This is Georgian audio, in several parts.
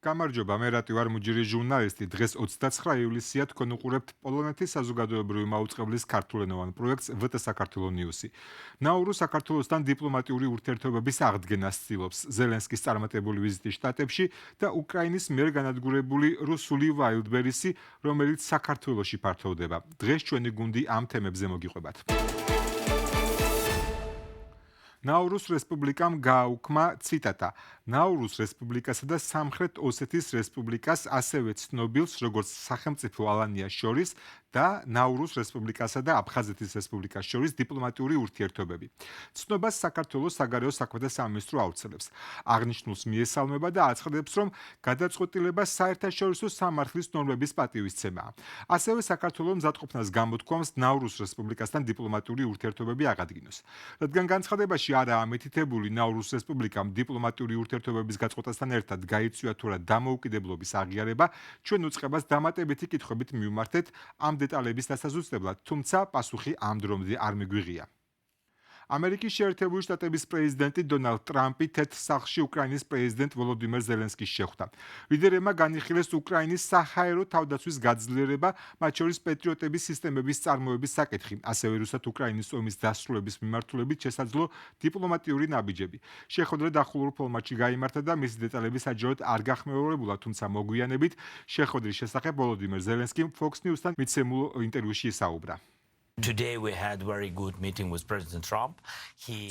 გამარჯობა, მე რატი ვარ მუჯირი ჟურნალისტი. დღეს 29 ივლისია, თქვენ უყურებთ პოლონეთის საზოგადოებრივი მაუწყებლის ქართულენოვან პროექტს VT საქართველოს News-ი. ნაურუ საქართველოსთან დიპლომატიური ურთიერთობების აღდგენას ცდილობს. ზელენსკის წარმატებული ვიზიტი შტატებში და უკრაინის მიერ განადგურებული რუსული Wildberries-ი, რომელიც საქართველოში ფართოვდება. დღეს ჩვენი გუნდი ამ თემებზე მოგიყვებათ. ნაურუს რესპუბლიკამ გააუქმა ციტატა. ნაურუს რესპუბლიკასა და სამხრეთ ოსეთის რესპუბლიკას ასევე ცნობილს როგორც სახელმწიფო ალანიას შორის და ნაურუს რესპუბლიკასა და აფხაზეთის რესპუბლიკას შორის დიპლომატიური ურთიერთობები. ცნობას საქართველოს საგარეო საქმეთა სამინისტრო აუცილებს. აღნიშნულს მიესალმება და აცხადებს, რომ გადაწყვეტილება საერთაშორისო სამართლის ნორმების პატივისცემაა. ასევე საქართველოს მზადყოფნას გამოთქვამს ნაურუს რესპუბლიკასთან დიპლომატიური ურთიერთობები აღადგინოს. რადგან განცხადებაში არაა მითითებული ნაურუს რესპუბლიკამ დიპლომატიური ურთიერთობების გაწყვეტასთან ერთად გაიწვია თუ არა დამოუკიდებლობის აღიარება, ჩვენ უწყებას დამატებითი კითხვებით მივმართეთ ამ დეტალების დასაზუსტებლად, თუმცა პასუხი ამ დრომდე არ მიგვიღია. ამერიკის შეერთებული შტატების პრეზიდენტი დონალდ ტრამპი თეთრ სახლში უკრაინის პრეზიდენტ ვოლოდიმირ ზელენსკის შეხვდა. ლიდერებმა განიხილეს უკრაინის საჰაერო თავდაცვის გაძლიერება, მათ შორის პეტრიოტების სისტემების წარმოების საკითხი, ასევე რუსეთ-უკრაინის ომის დასრულების მიმართულებით შესაძლო დიპლომატიური ნაბიჯები. შეხვედრა დახურულ ფორმატში გაიმართა და მისი დეტალები საჯაროდ არ გახმეორებულა, თუმცა მოგვიანებით შეხვედრის შესახებ ვოლოდიმირ ზელენსკიმ Fox News-თან მიცემულ ინტერვიუში ისაუბრა. Today we had very good meeting with President Trump.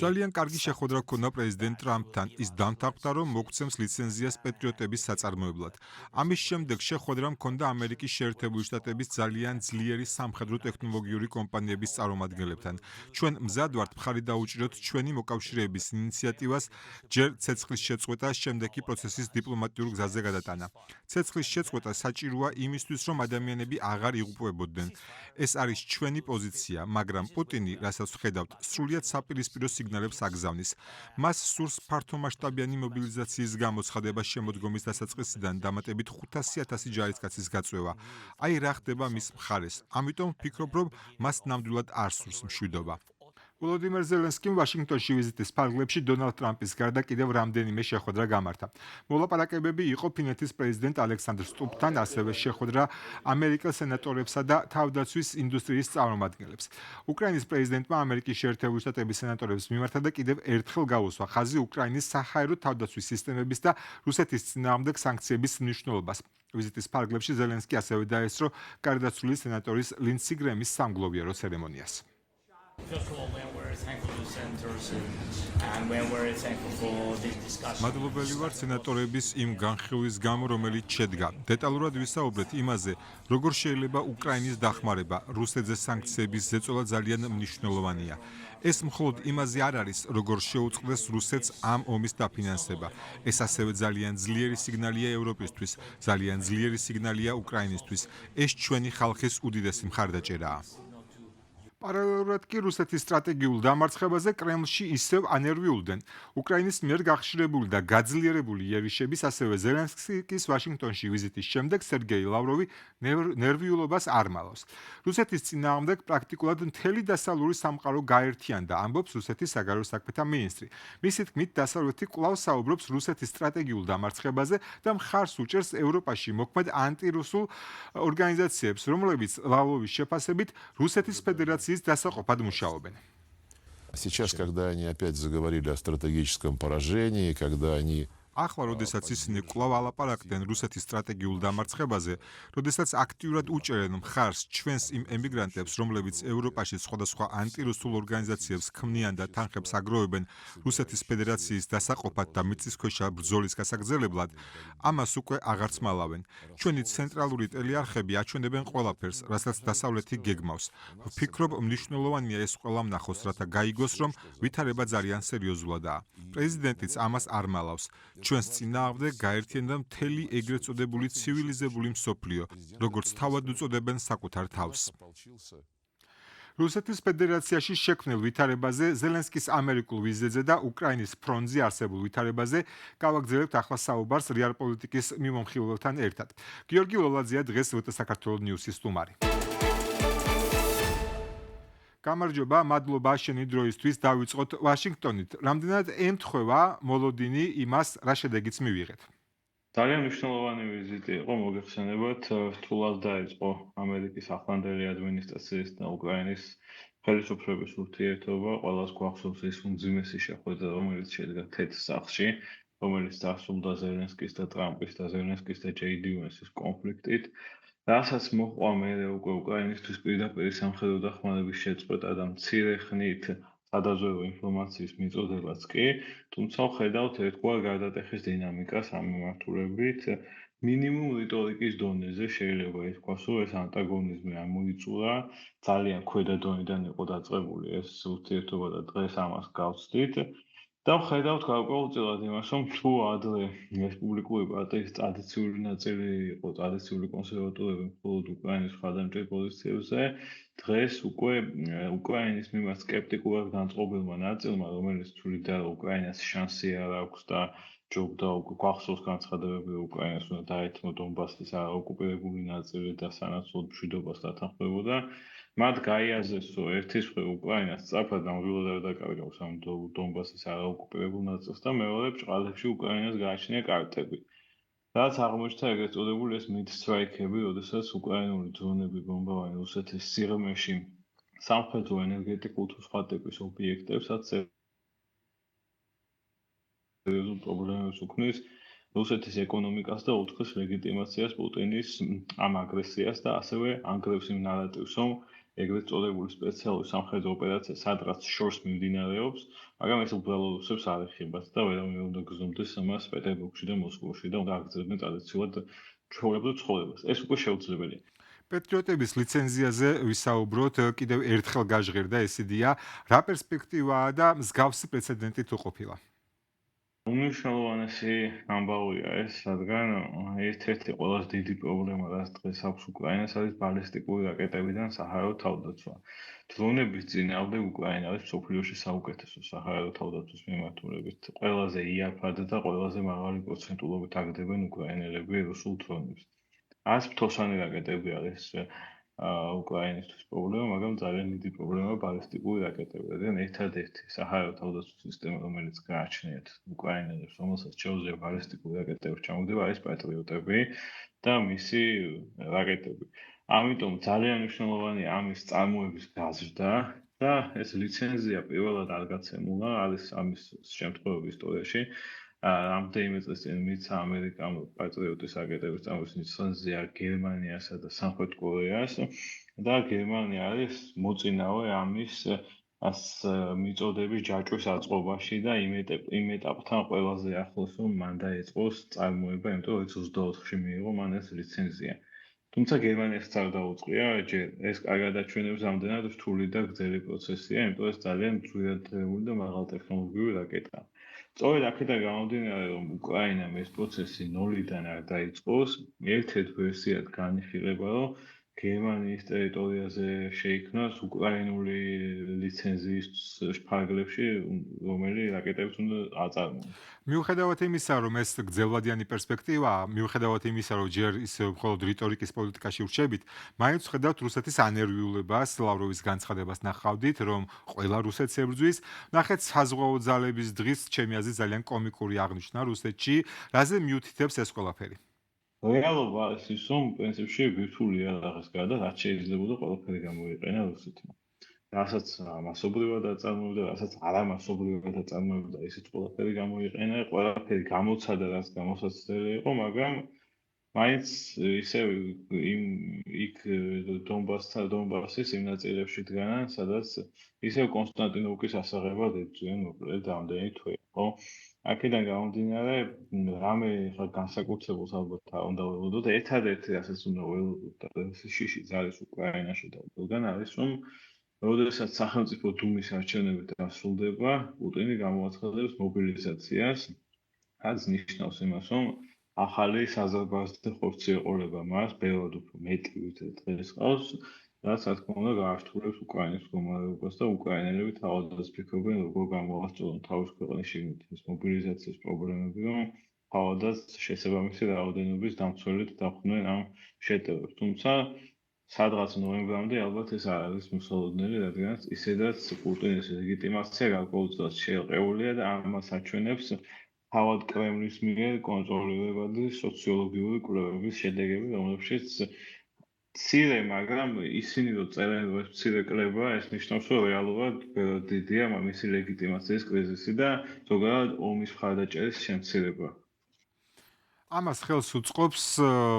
ძალიან კარგი შეხვედრა ჰქონდა პრეზიდენტ ტრამპთან. ის დამთავრდა, რომ მოგცემს ლიცენზიას პეტრიოტების საწარმოებლად. ამის შემდეგ შეხვედრა ჰქონდა ამერიკის შეერთებული შტატების ძალიან ძლიერი სამხედრო ტექნოლოგიური კომპანიების წარმომადგენლებთან. ჩვენ მზად ვართ მხარი დაუჭიროთ ჩვენი მოკავშირეების ინიციატივას ჯერ ცეცხლის შეწყვეტა, შემდეგ კი პროცესის დიპლომატიურ გზაზე გადატანა. ცეცხლის შეწყვეტა საჭიროა იმისთვის, რომ ადამიანები აღარ იღუპებოდნენ. ეს არის ჩვენი პოზიცია, მაგრამ პუტინი, რასაც ვხედავთ, სრულიად საპირისპირო სიგნალებს აგზავნის. მას სურს ფართომასშტაბიანი მობილიზაციის გამოცხადება შემოდგომის დასაწყისიდან დამატებით 500,000 ჯარისკაცის გაწვევა. აი რა ხდება მის მხარეს. ამიტომ ვფიქრობ, რომ მას ნამდვილად არ სურს მშვიდობა. ვოლოდიმირ ზელენსკიმ ვაშინგტონში ვიზიტის ფარგლებში დონალდ ტრამპის გარდა კიდევ რამდენიმე შეხვედრა გამართა. მოლაპარაკებები იყო ფინეთის პრეზიდენტ ალექსანდრ სტუბთან, ასევე შეხვედრა ამერიკელ სენატორებსა და თავდაცვის ინდუსტრიის წარმომადგენლებს. უკრაინის პრეზიდენტმა ამერიკის შეერთებული შტატების სენატორებს მიმართა და კიდევ ერთხელ გაუსვა ხაზი უკრაინის საჰაერო თავდაცვის სისტემების და რუსეთის წინააღმდეგ სანქციების მნიშვნელობას. ვიზიტის ფარგლებში ზელენსკი ასევე დაესწრო გარდაცვლილი სენატორის ლინდსი გრემის სამგლოვიარო ცერემონიას. First of all, when we're thankful to senators and when we're thankful for this discussion. მადლობელი ვარ სენატორების იმ განხილვის გამო, რომელიც შედგა. დეტალურად ვისაუბრეთ იმაზე, როგორ შეიძლება უკრაინის დახმარება, რუსეთზე სანქციების ზეწოლა ძალიან მნიშვნელოვანია. ეს მხოლოდ იმაზე არ არის, როგორ შეუწყდეს რუსეთს ამ ომის დაფინანსება. ეს ასევე ძალიან ძლიერი სიგნალია ევროპისთვის, ძალიან ძლიერი სიგნალია უკრაინისთვის. ეს ჩვენი ხალხის უდიდესი მხარდაჭერაა. პარალელურად კი რუსეთის სტრატეგიულ დამარცხებაზე კრემლში ისევ ანერვიულდნენ. უკრაინის მიერ გახშირებული და გაძლიერებული იერიშების, ასევე ზელენსკის ვაშინგტონში ვიზიტის შემდეგ სერგეი ლავროვი ნერვიულობას არ მალავს. რუსეთის წინააღმდეგ პრაქტიკულად მთელი დასავლური სამყარო გაერთიანდა, ამბობს რუსეთის საგარეო საქმეთა მინისტრი. მისი თქმით, დასავლეთი კვლავ საუბრობს რუსეთის სტრატეგიულ დამარცხებაზე და მხარს უჭერს ევროპაში მოქმედ ანტირუსულ ორგანიზაციებს, რომლებიც ლავროვის შეფასებით რუსეთის ფედერაციის დასაყოფად მუშაობენ. Сейчас, когда они опять заговорили о стратегическом поражении, когда они ახლა, როდესაც ისინი კვლავ ალაპარაკდნენ რუსეთის სტრატეგიულ დამარცხებაზე, როდესაც აქტიურად უჭერენ მხარს ჩვენს იმ ემიგრანტებს, რომლებიც ევროპაში სხვადასხვა ანტირუსულ ორგანიზაციებს ქმნიან და თანხებს აგროვებენ რუსეთის ფედერაციის დასაყოფად და მიწისქვეშა ბრძოლის გასაგრძელებლად, ამას უკვე აღარც მალავენ. ჩვენი ცენტრალური ტელეარხები აჩვენებენ ყველაფერს, რასაც დასავლეთი გეგმავს. ვფიქრობ, მნიშვნელოვანია ეს ყველა ვნახოს, რათა გაიგოს, რომ ვითარება ძალიან სერიოზულადაა. პრეზიდენტიც ამას არ მალავს. ჩვენს წინააღმდეგ გაერთიანდა მთელი ეგრეთ წოდებული ცივილიზებული მსოფლიო, როგორც თავად უწოდებენ საკუთარ თავს. რუსეთის ფედერაციაში შექმნილ ვითარებაზე, ზელენსკის ამერიკულ ვიზიტზე და უკრაინის ფრონტზე არსებულ ვითარებაზე გავაგრძელებთ ახლა საუბარს რეალპოლიტიკის მიმომხილველთან ერთად. გიორგი ლოლაძეა დღეს VT საქართველოს News-ის სტუმარი. გამარჯობა, მადლობა შენი დროისთვის. დავიწყოთ ვაშინგტონით. რამდენად ემთხვევა მოლოდინი იმას, რა შედეგიც მივიღეთ? ძალიან მნიშვნელოვანი ვიზიტი იყო, მოგეხსენებათ, რთულად დაიწყო ამერიკის ახლანდელი ადმინისტრაციის და უკრაინის ხელისუფლების ურთიერთობა. ყველას გვახსოვს ის უმძიმესი შეხვედრა, რომელიც შედგა თეთრ სახლში, რომელიც დასრულდა ზელენსკის და ტრამპის და ზელენსკის და ჯეი დი ვენსის კონფლიქტით. რასაც მოჰყვა მერე უკვე უკრაინისთვის პირდაპირ სამხედრო დახმარების შეწყვეტა და მცირე ხნით სადაზვერვო ინფორმაციის მიწოდებაც კი, თუმცა ვხედავთ ერთგვარ გარდატეხის დინამიკას ამ მიმართულებით. მინიმუმ რიტორიკის დონეზე შეიძლება ითქვას, რომ ეს ანტაგონიზმი ამოიწურა, ძალიან ქვედა დონიდან იყო დაწყებული ეს ურთიერთობა და დღეს ამას გავცდით. და ვხედავთ გარკვეულწილად იმას, რომ თუ ადრე რესპუბლიკური პარტიის ტრადიციული ნაწილი იყო ტრადიციული კონსერვატორები მხოლოდ უკრაინის მხარდამჭერ პოზიციებზე, დღეს უკვე უკრაინის მიმართ სკეპტიკურად განწყობილმა ნაწილმა, რომელიც თვლიდა, რომ უკრაინას შანსი არ აქვს და ჯობდა გვახსოვს განცხადებები, რომ უკრაინას უნდა დაეთმო დონბასის არაოკუპირებული ნაწილი და სანაცვლოდ მშვიდობას დათანხმებოდა. მათ გაიაზრეს, რომ ერთის მხრივ უკრაინას სწრაფად ნამდვილად არ დაკარგავს ამ დონბასის არაოკუპირებულ ნაწილს და მეორე ბრჭყალებში უკრაინას გააჩნია კარტები. რაც აღმოჩნდა ეგრეთ წოდებული ეს მიდსტრაიქები, როდესაც უკრაინული დრონები ბომბავენ რუსეთის სიღრმეში სამხედრო ენერგეტიკულ თუ სხვა ტიპის ობიექტებსაც სერიოზულ პრობლემებს უქმნის რუსეთის ეკონომიკას და უთხრის ლეგიტიმაციას პუტინის ამ აგრესიას და ასევე ანგრევს იმ ნარატივს, რომ ეგრეთ წოდებული სპეციალური სამხედრო ოპერაცია სადღაც შორს მიმდინარეობს, მაგრამ ეს უბრალოდ რუსებს არ ეხებათ და ვერავინ უნდა გზნობდეს ამას პეტერბურგში და მოსკოვში და უნდა აგრძელებდნენ ტრადიციულად ჩვეულებრივ ცხოვრებას. ეს უკვე შეუძლებელია. პეტრიოტების ლიცენზიაზე ვისაუბროთ, კიდევ ერთხელ გაჟღერდა ეს იდეა, რა პერსპექტივაა და მსგავსი პრეცედენტი თუ ყოფილა? უმნიშვნელოვანესი ამბავია ეს, რადგან ერთ-ერთი ყველაზე დიდი პრობლემა, რაც დღეს აქვს უკრაინას, არის ბალისტიკური რაკეტებიდან საჰაერო თავდაცვა. დრონების წინააღმდეგ უკრაინა არის მსოფლიოში საუკეთესო საჰაერო თავდაცვის მიმართულებით. ყველაზე იაფად და ყველაზე მაღალი პროცენტულობით აგდებენ უკრაინელები რუსულ დრონებს. 100 ფთოსანი რაკეტები არის უკრაინისთვის პრობლემა, მაგრამ ძალიან დიდი პრობლემაა ბალისტიკური რაკეტები. რადგან ერთადერთი საჰაერო თავდაცვის სისტემა, რომელიც გააჩნიათ უკრაინელებს, რომელსაც შეუძლია ბალისტიკური რაკეტები ჩამოგდება, არის პატრიოტები და მისი რაკეტები. ამიტომ ძალიან მნიშვნელოვანია ამის წარმოების გაზრდა და ეს ლიცენზია პირველად არ გაცემულა, არის ამის შემთხვევების ისტორიაში. რამდენიმე წელს წინ მიცა ამერიკამ პატრიოტის რაკეტების წარმოების ლიცენზია გერმანიასა და სამხრეთ კორეას და გერმანია არის მოწინავე ამის მიწოდების ჯაჭვის აწყობაში და იმ ეტაპთან ყველაზე ახლოს რომ მან დაიწყოს წარმოება, იმიტომ რომ 24-ში მიიღო მან ეს ლიცენზია. თუმცა გერმანიას არ დაუწყია, ჯერ ეს კარგად აჩვენებს რამდენად რთული და გრძელი პროცესია, იმიტომ ეს ძალიან ძვირადღირებული და მაღალტექნოლოგიური რაკეტაა. სწორედ აქედან გამომდინარე, რომ უკრაინამ ეს პროცესი ნოლიდან არ დაიწყოს, ერთ-ერთ ვერსიად განიხილება, რომ გერმანიის ტერიტორიაზე შეიქმნას უკრაინული ლიცენზიის ფარგლებში, რომელი რაკეტებს უნდა აწარმოოს. მიუხედავად იმისა, რომ ეს გრძელვადიანი პერსპექტივაა, მიუხედავად იმისა, რომ ჯერ ის მხოლოდ რიტორიკის პოლიტიკაში ვრჩებით, მაინც ვხედავთ რუსეთის ანერგიულებას, ლავროვის განცხადებას ნახავდით, რომ ყველა რუსეთს ებრძვის. ნახეთ საზღვაო ძალების დღის ჩემი აზრით ძალიან კომიკური აღნიშვნა რუსეთში, რაზე მიუთითებს ეს ყველაფერი? რეალობა არის ის, რომ პრინციპში ბირთვული იარაღის გარდა რაც შეიძლებოდა ყველაფერი გამოიყენა რუსეთმა. რასაც მასობრივად აწარმოებდა, რასაც არამასობრივად აწარმოებდა, ისიც ყველაფერი გამოიყენა, ყველაფერი გამოცადა, რაც გამოსაცდელი იყო, მაგრამ მაინც ისევ იქ დონბასის იმ ნაწილებში დგანან, სადაც ისევ კონსტანტინოვკის ასაღებად ებრძვიან მოკლედ ამდენი თვე, ხო? აქედან გამომდინარე, რამე ხა განსაკუთრებულს ალბათ არ უნდა ველოდოთ, ერთადერთი რასაც უნდა ველოდოთ და შიშიც არის უკრაინაში და ყველგან არის, რომ როდესაც სახელმწიფო დუმის არჩევნები დასრულდება, პუტინი გამოაცხადებს მობილიზაციას, რაც ნიშნავს იმას, რომ ახალი საზღვარგარეთ ხორცი ეყოლება მას, ბევრად უფრო მეტი ვიდრე დღეს ყავს, რაც რა თქმა უნდა გაართულებს უკრაინის მდგომარეობას და უკრაინელები თავადაც ფიქრობენ, როგორ გამოასწორონ თავის ქვეყნის შიგნით ეს მობილიზაციის პრობლემები, რომ თავადაც შესაბამისი რაოდენობის დამცველით დახვდნენ ამ შეტევებს. თუმცა სადღაც ნოემბრამდე ალბათ ეს არ არის მოსალოდნელი, რადგან ისედაც პუტინის ლეგიტიმაცია გარკვეულწილად შეელყეულია და ამას აჩვენებს თავად კრემლის მიერ კონტროლირებადი სოციოლოგიური კვლევების შედეგები, რომლებშიც მცირე, მაგრამ ისინი რო წერენ, რომ ეს მცირე კლება, ეს ნიშნავს, რომ რეალურად დიდია მისი ლეგიტიმაციის კრიზისი და ზოგადად ომის მხარდაჭერის შემცირება. ამას ხელს უწყობს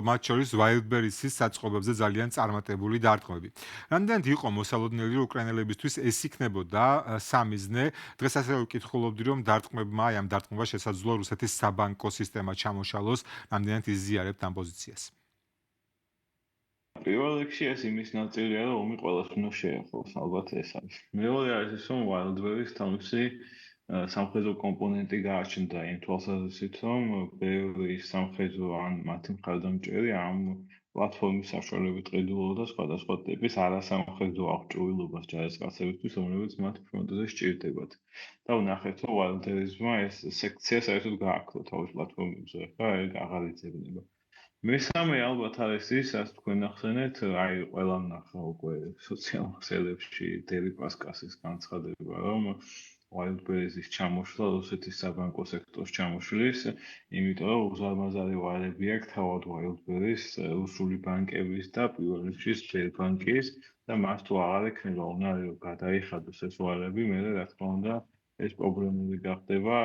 მათ შორის Wildberries-ის საწყობებზე ძალიან წარმატებული დარტყმები. რამდენად იყო მოსალოდნელი, რომ უკრაინელებისთვის ეს იქნებოდა სამიზნე, დღეს ასევე ვკითხულობდი, რომ დარტყმებმა აი ამ დარტყმებას შესაძლოა რუსეთის საბანკო სისტემა ჩამოშალოს, რამდენად იზიარებთ ამ პოზიციას. პირველ რიგში ეს იმის ნაწილია, რომ ომი ყველას უნდა შეეხოს, ალბათ ეს არის. მეორე არის ის, რომ Wildberries თავისი სამხედრო კომპონენტი გააჩნდა იმ თვალსაზრისით, რომ ბევრი სამხედრო ან მათი მხარდამჭერი ამ პლატფორმის საშუალებით ყიდულობდა სხვადასხვა ტიპის არასამხედრო აღჭურვილობას ჯარისკაცებისთვის, რომლებიც მათ ფრონტზე სჭირდებათ. და ვნახეთ, რომ Wildberries-მა ეს სექცია საერთოდ გააქრო თავის პლატფორმებზე, ხა აღარ იძებნება. მესამე ალბათ არის ის, რაც თქვენ ახსენეთ, აი ყველა ნახა უკვე სოციალურ ქსელებში დერი პასკასის განცხადება, რომ Wildberries-ის ჩამოშლა რუსეთის საბანკო სექტორს ჩამოშლის, იმიტომ რომ უზარმაზარი ვალები აქვს თავად Wildberries, რუსული ბანკების და პირველ რიგში Sberbank-ის და მას თუ აღარ ექნება უნარი რომ გადაიხადოს ეს ვალები, მერე რა თქმა უნდა ეს პრობლემური გახდება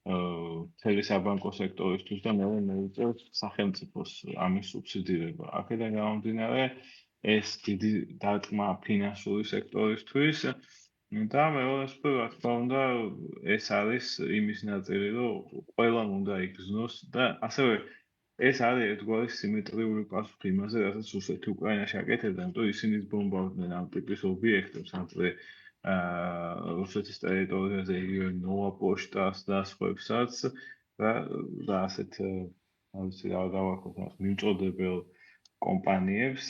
მთელი საბანკო სექტორისთვის და მე მეუწევს სახელმწიფოს ამის სუბსიდირება. აქედან გამომდინარე, ეს დიდი დარტყმა ფინანსური სექტორისთვის და მეორე სფერო, რა თქმა უნდა, ეს არის იმის ნაწილი, რომ ყველამ უნდა იგრძნოს და ასევე ეს არის ერთგვარი სიმეტრიული პასუხი იმაზე, რასაც რუსეთი უკრაინაში აკეთებდა, იმიტომ ისინი ბომბავდნენ ამ ტიპის ობიექტებს, ამაზე რუსეთის ტერიტორიაზე იგივე ნოვა პოშტას და სხვებსაც და ასეთ ვიცი რა დავარქოთ მიმწოდებელ კომპანიებს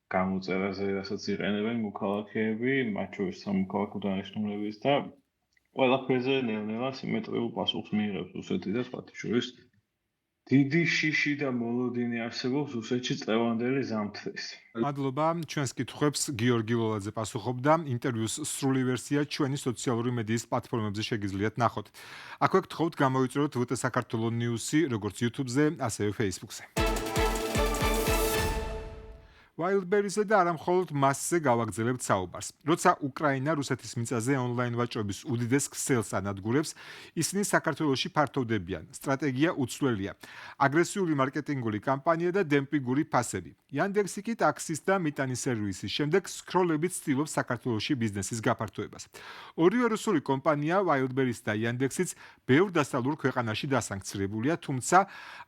გამოწერაზე, რასაც იყენებენ მოქალაქეები, მათ შორის სამოქალაქო დანიშნულების და ყველაფერზე ნელ-ნელა სიმეტრიულ პასუხს მიიღებს რუსეთი და სხვათა შორის დიდი შიში და მოლოდინი არსებობს რუსეთში წლევანდელი ზამთრის. მადლობა, ჩვენს კითხვებს გიორგი ლოლაძე პასუხობდა. ინტერვიუს სრული ვერსია ჩვენი სოციალური მედიის პლატფორმებზე შეგიძლიათ ნახოთ. აქვე გთხოვთ გამოიწვიოთ VT საქართველოს ნიუსი, როგორც YouTube-ზე, ასევე Facebook-ზე. Wildberries-ზე და არა მხოლოდ მასზე გავაგრძელებთ საუბარს. როცა უკრაინა რუსეთის მიწაზე ონლაინ ვაჭრობის უდიდეს ქსელს ანადგურებს, ისინი საქართველოში ფართოვდებიან. სტრატეგია უცვლელია. აგრესიული მარკეტინგული კამპანია და დემპინგური ფასები. Yandex-ი კი ტაქსის და მიტანის სერვისის შემდეგ სქროლებით ცდილობს საქართველოში ბიზნესის გაფართოებას. ორივე რუსული კომპანია Wildberries და Yandex-იც ბევრ დასავლურ ქვეყანაში დასანქცირებულია, თუმცა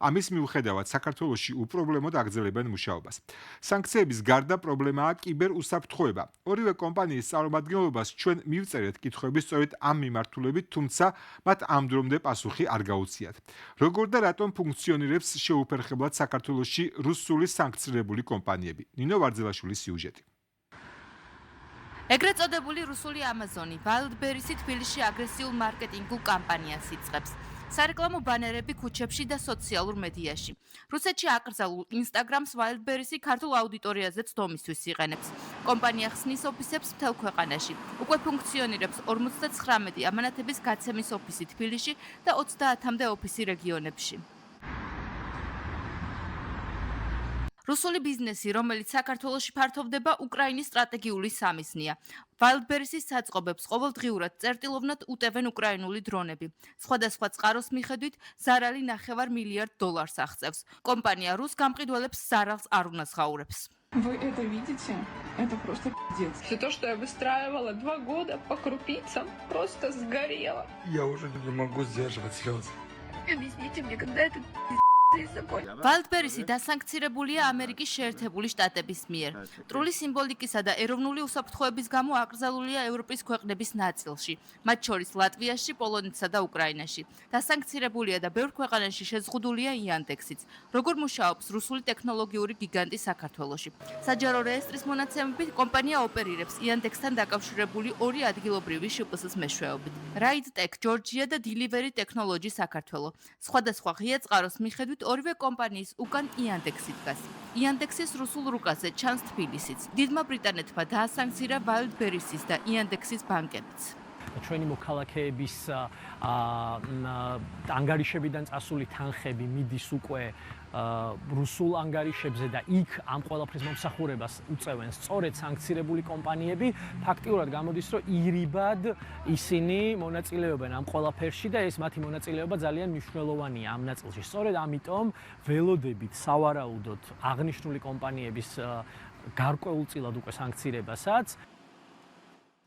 ამის მიუხედავად საქართველოში უპრობლემოდ აგრძელებენ მუშაობას. სანქციების გარდა პრობლემაა კიბერუსაფრთხოება. ორივე კომპანიის წარმომადგენლობას ჩვენ მივწერეთ კითხვები სწორედ ამ მიმართულებით, თუმცა მათ ამ დრომდე პასუხი არ გაუციათ. როგორ და რატომ ფუნქციონირებს შეუფერხებლად საქართველოში რუსული სანქცირებული კომპანიები? ნინო ვარძელაშვილის სიუჟეტი. ეგრეთ წოდებული რუსული Amazon-ი Wildberries-ი თბილისში აგრესიულ მარკეტინგულ კამპანიას იწყებს. სარეკლამო ბანერები ქუჩებში და სოციალურ მედიაში. რუსეთში აკრძალულ Instagram-ს Wildberries-ი ქართულ აუდიტორიაზეც დომისთვის იყენებს. კომპანია ხსნის ოფისებს მთელ ქვეყანაში. უკვე ფუნქციონირებს 59 ამანათების გაცემის ოფისი თბილისში და 30-მდე ოფისი რეგიონებში. რუსული ბიზნესი, რომელიც საქართველოში ფართოვდება, უკრაინის სტრატეგიული სამიზნეა. Wildberries-ის საწყობებს ყოველდღიურად წერტილოვნად უტევენ უკრაინული დრონები. სხვადასხვა წყაროს მიხედვით, ზარალი $9 მილიარდ აღწევს. კომპანია რუს გამყიდველებს ზარალს არ უნაზღაურებს. Вы это видите? Это просто пиздец. Все то, что я выстраивала 2 года по крупицам, просто сгорело. Я уже не могу сдерживать слезы. Объясните мне, когда это Wildberries-ი დასანქცირებულია ამერიკის შეერთებული შტატების მიერ. მტრული სიმბოლიკისა და ეროვნული უსაფრთხოების გამო აკრძალულია ევროპის ქვეყნების ნაწილში, მათ შორის ლატვიაში, პოლონეთსა და უკრაინაში. დასანქცირებულია და ბევრ ქვეყანაში შეზღუდულია Yandex-იც. როგორ მუშაობს რუსული ტექნოლოგიური გიგანტი საქართველოში? საჯარო რეესტრის მონაცემებით, კომპანია ოპერირებს Yandex-თან დაკავშირებული 2 ადგილობრივი ШПС-ის მეშვეობით. RideTech Georgia და Delivery Technology საქართველო. სხვადასხვა ღია წყაროს მიხედვით ორივე კომპანიის უკან Yandex-ი დგას. Yandex-ის რუსულ რუკაზე ჩანს თბილისიც. დიდმა ბრიტანეთმა დაასანქცირა Wildberries-ის და Yandex-ის ბანკებიც. ჩვენი მოქალაქეების ანგარიშებიდან წასული თანხები მიდის უკვე რუსულ ანგარიშებზე და იქ ამ ყველაფრის მომსახურებას უწევენ სწორედ სანქცირებული კომპანიები. ფაქტიურად გამოდის, რომ ირიბად ისინი მონაწილეობენ ამ ყველაფერში და ეს მათი მონაწილეობა ძალიან მნიშვნელოვანია ამ ნაწილში. სწორედ ამიტომ ველოდებით სავარაუდოდ აღნიშნული კომპანიების გარკვეულწილად უკვე სანქცირებასაც.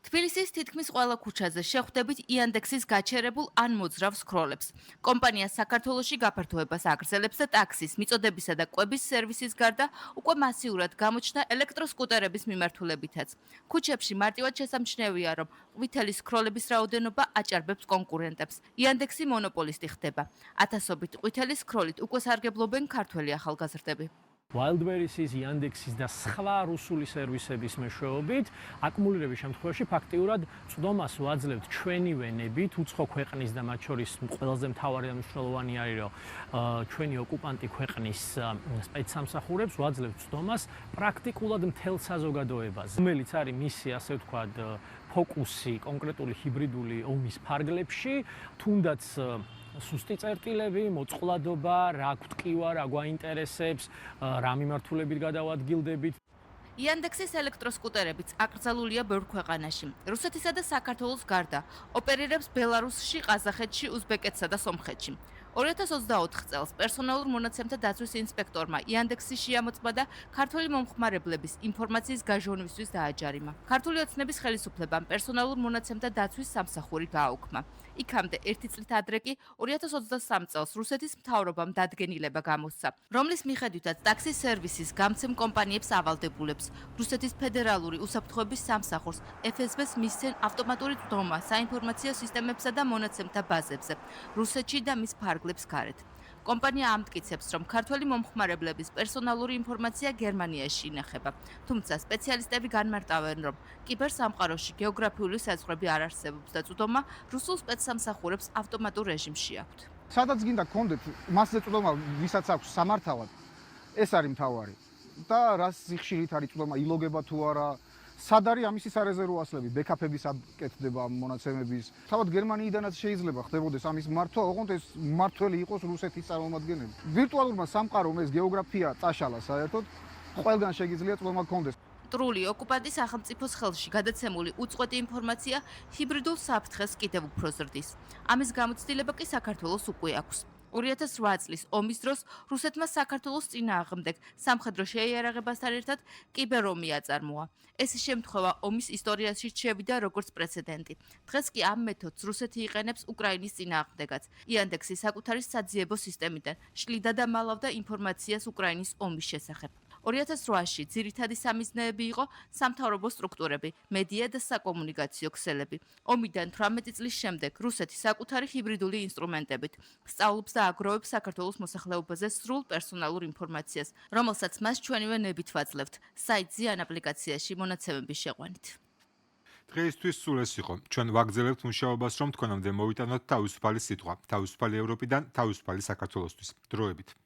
თბილისის თითქმის ყველა ქუჩაზე შეხვდებით იანდექსის გაჩერებულ ან მოძრავ სქროლებს. კომპანია საქართველოში გაფართოებას აგრძელებს და ტაქსის, მიწოდებისა და კვების სერვისის გარდა უკვე მასიურად გამოჩნდა ელექტროსკუტერების მიმართულებითაც. ქუჩებში მარტივად შესამჩნევია, რომ ყვითელი სქროლების რაოდენობა აჭარბებს კონკურენტებს. იანდექსი მონოპოლისტი ხდება. ათასობით ყვითელი სქროლით უკვე სარგებლობენ ქართველი ახალგაზრდები. Wildberries-ის, Yandex-ის და სხვა რუსული სერვისების მეშვეობით აკუმულირების შემთხვევაში ფაქტიურად წვდომას ვაძლევთ ჩვენივე ნებით, უცხო ქვეყნის და მათ შორის ყველაზე მთავარი და მნიშვნელოვანი არის, რომ ჩვენი ოკუპანტი ქვეყნის სპეცსამსახურებს ვაძლევთ წვდომას პრაქტიკულად მთელ საზოგადოებაზე, რომელიც არის მისი, ასე ვთქვათ, ფოკუსი კონკრეტული ჰიბრიდული ომის ფარგლებში, თუნდაც სუსტი წერტილები, მოწყვლადობა, რა გვტკივა, რა გვაინტერესებს, რა მიმართულებით გადავადგილდებით. იანდექსის ელექტროსკუტერებიც აკრძალულია ბევრ ქვეყანაში. რუსეთისა და საქართველოს გარდა ოპერირებს ბელარუსში, ყაზახეთში, უზბეკეთსა და სომხეთში. 2024 წელს პერსონალურ მონაცემთა დაცვის ინსპექტორმა იანდექსი შეამოწმა და ქართული მომხმარებლების ინფორმაციის გაჟონვისთვის დააჯარიმა. ქართული ოცნების ხელისუფლებამ პერსონალურ მონაცემთა დაცვის სამსახური გააუქმა. იქამდე ერთი წლით ადრე კი 2023 წელს რუსეთის მთავრობამ დადგენილება გამოსცა, რომლის მიხედვითაც ტაქსის სერვისის გამცემ კომპანიებს ავალდებულებს რუსეთის ფედერალური უსაფრთხოების სამსახურს FSB-ს მისცენ ავტომატური წვდომა საინფორმაციო სისტემებსა და მონაცემთა ბაზებზე რუსეთში და მის ფარგლებს გარეთ. კომპანია ამტკიცებს, რომ ქართველი მომხმარებლების პერსონალური ინფორმაცია გერმანიაში ინახება. თუმცა სპეციალისტები განმარტავენ, რომ კიბერსამყაროში გეოგრაფიული საზღვრები არ არსებობს და წვდომა რუსულ სპეცსამსახურებს ავტომატურ რეჟიმში აქვთ. სადაც გინდა გქონდეთ მასზე წვდომა, ვისაც აქვს სამართავად, ეს არის მთავარი. და რას სიხშირით არის წვდომა, ილოგება თუ არა, სად არის ამისი სარეზერვო ასლები, ბექაპების აკეთდება მონაცემების. თავად გერმანიიდანაც შეიძლება ხდებოდეს ამის მართვა, ოღონდ ეს მმართველი იყოს რუსეთის წარმომადგენელი. ვირტუალურმა სამყარომ ეს გეოგრაფია წაშალა საერთოდ, ყველგან შეგიძლია წვდომა გქონდეს. ტრული ოკუპანტის სახელმწიფოს ხელში გადაცემული უწყვეტი ინფორმაცია ჰიბრიდულ საფრთხეს კიდევ უფრო ზრდის. ამის გამოცდილება კი საქართველოს უკვე აქვს. 2008 წლის ომის დროს რუსეთმა საქართველოს წინააღმდეგ სამხედრო შეიარაღებასთან ერთად კიბერომი აწარმოა. ეს შემთხვევა ომის ისტორიაში შევიდა როგორც პრეცედენტი. დღეს კი ამ მეთოდს რუსეთი იყენებს უკრაინის წინააღმდეგაც. იანდექსი საკუთარი საძიებო სისტემიდან შლიდა და მალავდა ინფორმაციას უკრაინის ომის შესახებ. 2008-ში ძირითადი სამიზნეები იყო სამთავრობო სტრუქტურები, მედია და საკომუნიკაციო ქსელები. ომიდან 18 წლის შემდეგ რუსეთი საკუთარი ჰიბრიდული ინსტრუმენტებით სწავლობს და აგროვებს საქართველოს მოსახლეობაზე სრულ პერსონალურ ინფორმაციას, რომელსაც მას ჩვენივე ნებით ვაძლევთ საიტზე ან აპლიკაციაში მონაცემების შეყვანით. დღეისთვის სულ ეს იყო. ჩვენ ვაგრძელებთ მუშაობას, რომ თქვენამდე მოვიტანოთ თავისუფალი სიტყვა, თავისუფალი ევროპიდან, თავისუფალი საქართველოსთვის. დროებით.